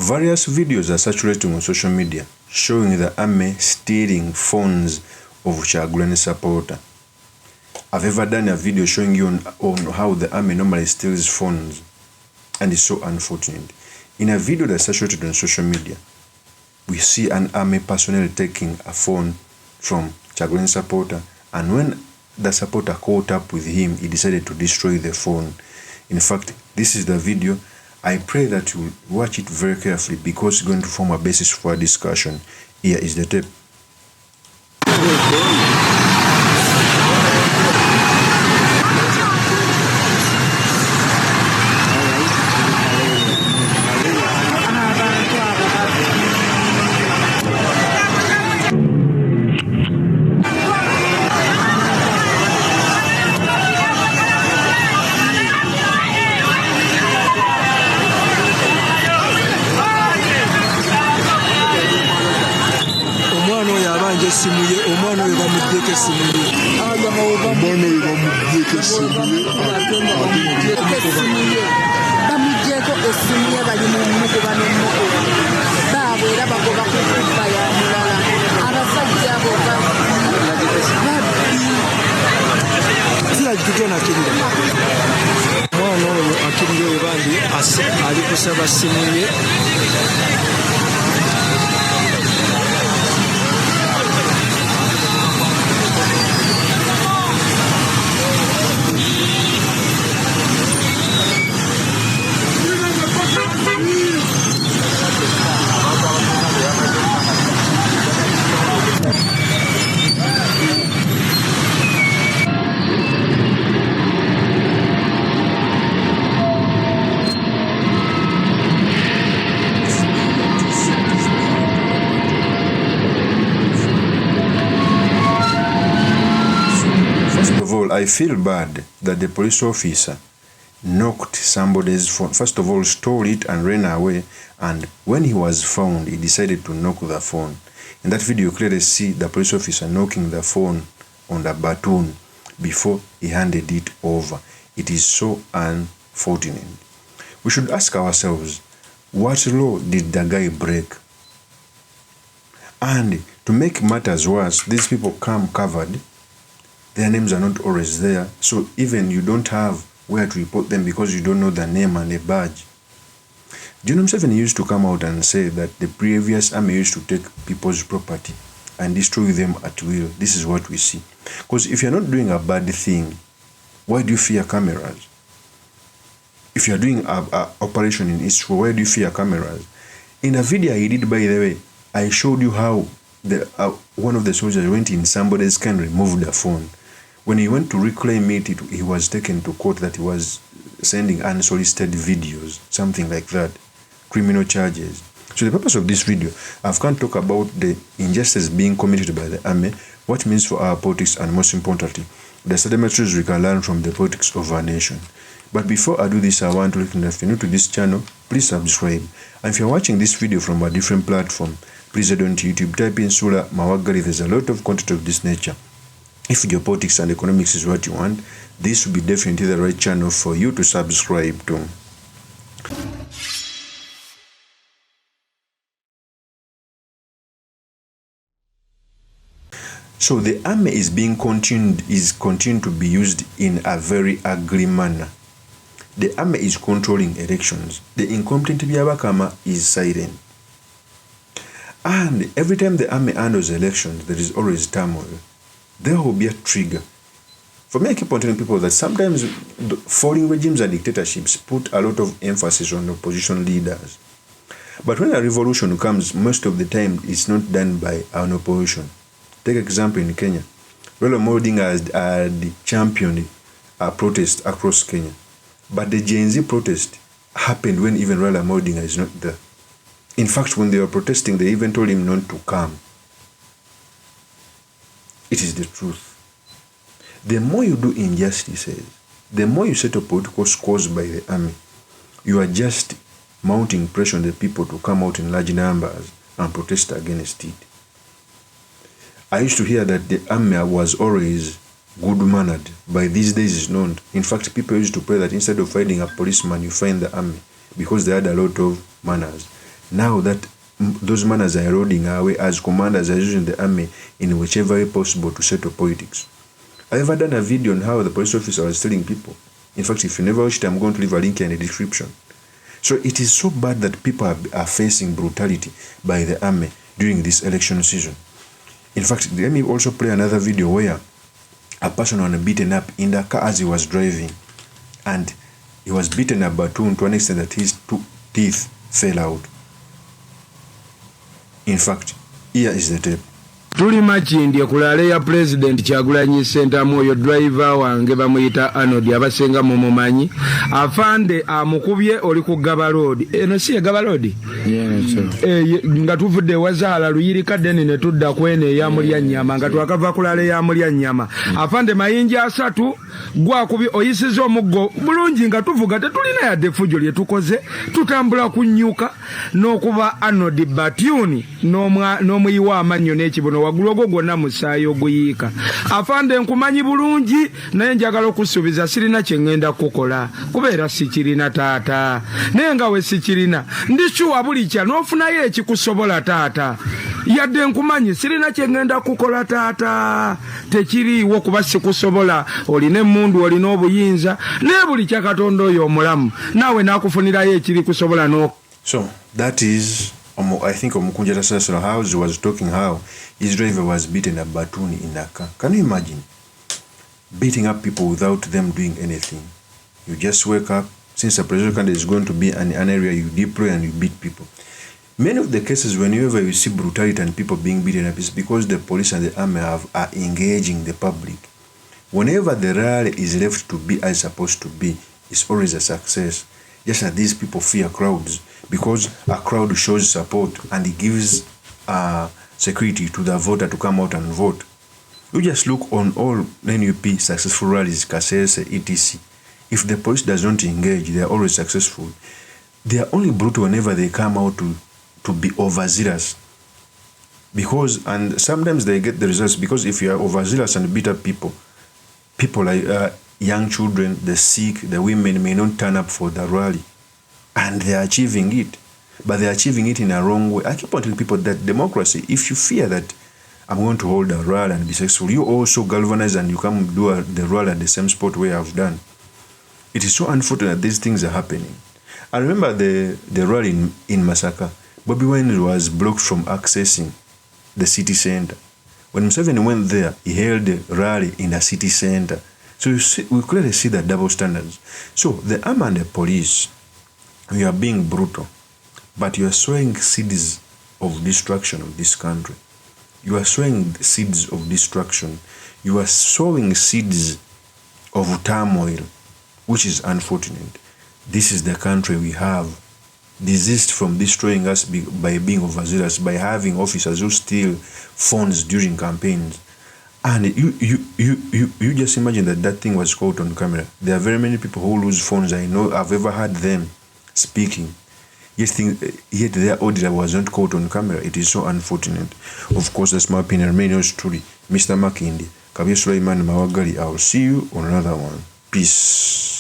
Various videos are circulating on social media showing the army stealing phones of Kyagulanyi supporter. I've ever done a video showing you on how the army normally steals phones, and it's so unfortunate. In a video that's circulated on social media, we see an army personnel taking a phone from Kyagulanyi supporter, and when the supporter caught up with him, he decided to destroy the phone. In fact, this is the video. I pray that you watch it very carefully because it's going to form a basis for a discussion. Here is the tape. Omwana we bamuddeko essimu ye bali mu mukuba n'omukuba baabwe era bagoba ku kubba ya mulala abasajja abo kiragigena kirira omwana oyo akirira ebandi ali kusaba ssimu ye. I feel bad that the police officer knocked somebody's phone. First of all, stole it and ran away. And when he was found, he decided to knock the phone. In that video, you clearly see the police officer knocking the phone on the button before he handed it over. It is so unfortunate. We should ask ourselves, what law did the guy break? And to make matters worse, these people come covered. Their names are not always there, so even you don't have where to report them because you don't know the name and the badge. John Museveni used to come out and say that the previous army used to take people's property and destroy them at will. This is what we see. Because if you're not doing a bad thing, why do you fear cameras? If you're doing an operation in Israel, why do you fear cameras? In a video I did, by the way, I showed you how one of the soldiers went in somebody's car and removed the phone. When he went to reclaim it, he was taken to court that he was sending unsolicited videos, something like that, criminal charges. So the purpose of this video, I've come to talk about the injustice being committed by the army, what it means for our politics, and most importantly, the sedimentaries we can learn from the politics of our nation. But before I do this, I want to let you know, if you're new to this channel, please subscribe. And if you're watching this video from a different platform, please head on to YouTube, type in Sula Mawagali. There's a lot of content of this nature. If geopolitics and economics is what you want, this will be definitely the right channel for you to subscribe to. So the army is continuing to be used in a very ugly manner. The army is controlling elections. The incompetent Byabakama is silent. And every time the army handles elections, there is always turmoil. There will be a trigger. For me, I keep on telling people that sometimes falling regimes and dictatorships put a lot of emphasis on opposition leaders. But when a revolution comes, most of the time it's not done by an opposition. Take example in Kenya. Raila Odinga had championed a protest across Kenya. But the Gen Z protest happened when even Raila Odinga is not there. In fact, when they were protesting, they even told him not to come. It is the truth. The more you do injustices, the more you set up political scores by the army, you are just mounting pressure on the people to come out in large numbers and protest against it. I used to hear that the army was always good-mannered. By these days it's known. In fact, people used to pray that instead of finding a policeman, you find the army because they had a lot of manners. Now that those manners are eroding away, as commanders are using the army in whichever way possible to settle politics. I've ever done a video on how the police officer was telling people. In fact, if you never watched it, I'm going to leave a link in the description. So it is so bad that people are facing brutality by the army during this election season. In fact, let me also play another video where a person was beaten up in the car as he was driving, and he was beaten up by to an extent that his teeth fell out. In fact, here is the tape. Tuli makindye kulale ya President Kyagulanyi Ssentamu Moyo driver wange bamuyita Arnold abasenga mumumanyi afande amukubye oli ku Gaba Road eno si Gaba Road nga tuvudde wazaala luyirika deni ne tudda kwene ya mulya nyama nga twakava kulale ya mulya nyama afande mayinja asatu gwakubi oyisizo omuggo bulungi nga tuvuga tetulina yadde fujo lye tukoze tutambula kunyuka n'okuba Arnold Batuni n'omuyiwa amanyo n'ekibono wagulogo gwonna musaayo oguyika afande nkumanyi bulungi naye njagala okusuubiza sirina kye ngenda kukola kubeera sikirina taata naye nga we sikirina ndikyuwa buli kya n'ofunayo ekikusobola taata yadde nkumanyi sirina kye ngenda kukola taata tekiriiwo kuba sikusobola olina emmundu olina obuyinza naye buli kya Katonda oyo omulamu naawe naakufunirayo ekiri kusobola no. So that is I think Omukunjata Sasra House was talking how his driver was beaten up Batuni in a car. Can you imagine beating up people without them doing anything? You just wake up, since a presidential candidate is going to be an area, you deploy and you beat people. Many of the cases, whenever you see brutality and people being beaten up, is because the police and the army are engaging the public. Whenever the rally is left to be as supposed to be, it's always a success. Just that these people fear crowds, because a crowd shows support and it gives security to the voter to come out and vote. You just look on all NUP successful rallies, Kasese, etc. If the police does not engage, they are always successful. They are only brutal whenever they come out to be overzealous. Because, and sometimes they get the results, because if you are overzealous and beat up people like young children, the sick, the women may not turn up for the rally. And they are achieving it. But they are achieving it in a wrong way. I keep on telling people that democracy, if you fear that I'm going to hold a rally and be successful, you also galvanize and you come do the rally at the same spot where I've done. It is so unfortunate that these things are happening. I remember the rally in Masaka. BOBI WINE was blocked from accessing the city center. When Museveni went there, he held a rally in the city center. So we clearly see the double standards. So the army and the police, we are being brutal, but you are sowing seeds of destruction of this country. You are sowing seeds of destruction. You are sowing seeds of turmoil, which is unfortunate. This is the country we have. Desist from destroying us by being overzealous, by having officers who steal phones during campaigns. And you just imagine that thing was caught on camera. There are very many people who lose phones. I know I've ever heard them speaking. Yet their audio was not caught on camera. It is so unfortunate. Of course, that's my opinion. Remain yours truly, Mr. Makindye. Kabir Sulaiman Mawagali. I will see you on another one. Peace.